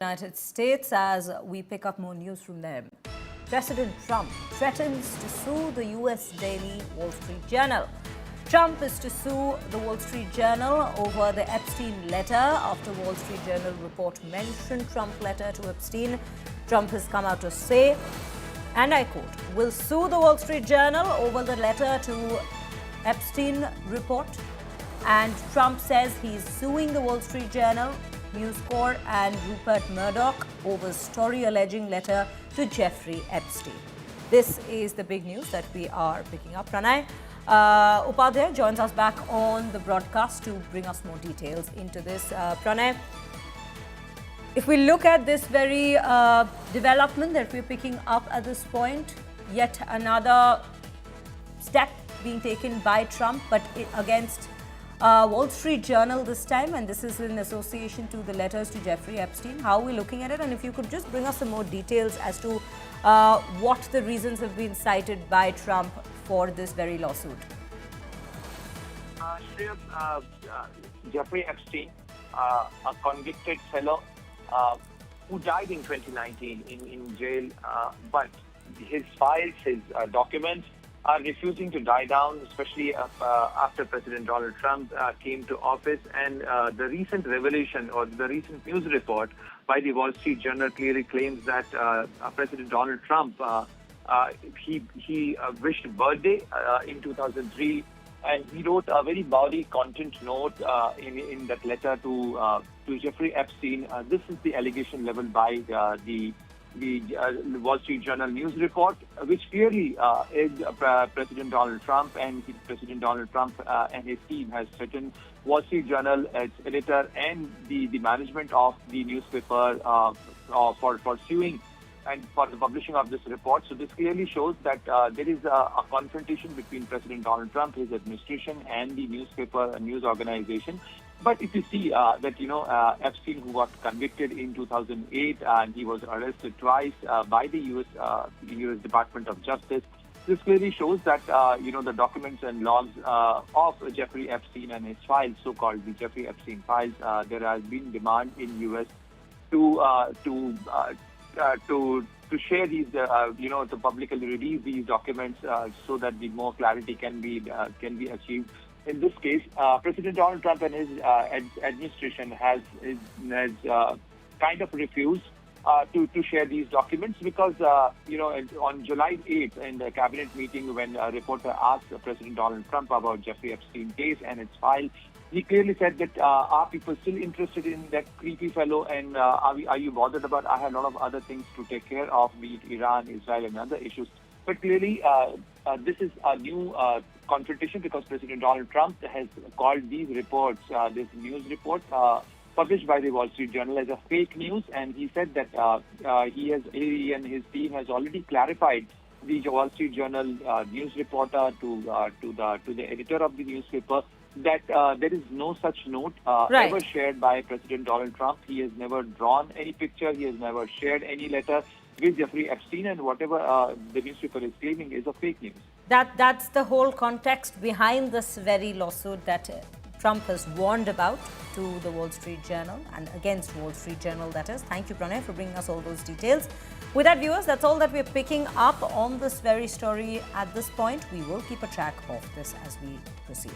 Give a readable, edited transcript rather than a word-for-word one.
United States as we pick up more news from them. President Trump threatens to sue the US daily Wall Street Journal. Trump is to sue the Wall Street Journal over the Epstein letter after Wall Street Journal report mentioned Trump letter to Epstein. Trump has come out to say, and I quote, "Will sue the Wall Street Journal over the letter to Epstein report." And Trump says he's suing the Wall Street Journal, News Corp and Rupert Murdoch over story alleging letter to Jeffrey Epstein. This is the big news that we are picking up. Pranay Upadhyay joins us back on the broadcast to bring us more details into this. Pranay, if we look at this very development that we're picking up at this point, yet another step being taken by Trump, but against Wall Street Journal this time, and this is in association to the letters to Jeffrey Epstein. How are we looking at it? And if you could just bring us some more details as to what the reasons have been cited by Trump for this very lawsuit. Jeffrey Epstein, a convicted fellow who died in 2019 in jail, but his files, his documents are refusing to die down, especially after President Donald Trump came to office. And the recent revelation or the recent news report by the Wall Street Journal clearly claims that President Donald Trump, he wished birthday in 2003, and he wrote a very bawdy content note in that letter to Jeffrey Epstein. This is the allegation leveled by the Wall Street Journal news report, which clearly is President Donald Trump, and President Donald Trump and his team has threatened Wall Street Journal, its editor, and the management of the newspaper for suing and for the publishing of this report. So this clearly shows that there is a confrontation between President Donald Trump, his administration, and the newspaper news organization. But if you see that, Epstein, who got convicted in 2008, and he was arrested twice by the U.S. Department of Justice, this clearly shows that, the documents and logs of Jeffrey Epstein and his files, so-called the Jeffrey Epstein files, there has been demand in U.S. to share these, to publicly release these documents so that the more clarity can be achieved. In this case, President Donald Trump and his administration has kind of refused to share these documents because, on July 8th in the cabinet meeting, when a reporter asked President Donald Trump about Jeffrey Epstein case and its file, he clearly said that are people still interested in that creepy fellow, and are you bothered about? I have a lot of other things to take care of, be it Iran, Israel, and other issues. But clearly, this is a new confrontation because President Donald Trump has called these reports, this news report published by the Wall Street Journal, as a fake news, and he said that he and his team has already clarified the Wall Street Journal news reporter to the editor of the newspaper that there is no such note ever shared by President Donald Trump. He has never drawn any picture. He has never shared any letter with Jeffrey Epstein, and whatever the newspaper is claiming is a fake news. That's the whole context behind this very lawsuit that Trump has warned about to the Wall Street Journal and against Wall Street Journal, that is. Thank you, Pranay, for bringing us all those details. With that, viewers, that's all that we're picking up on this very story at this point. We will keep a track of this as we proceed.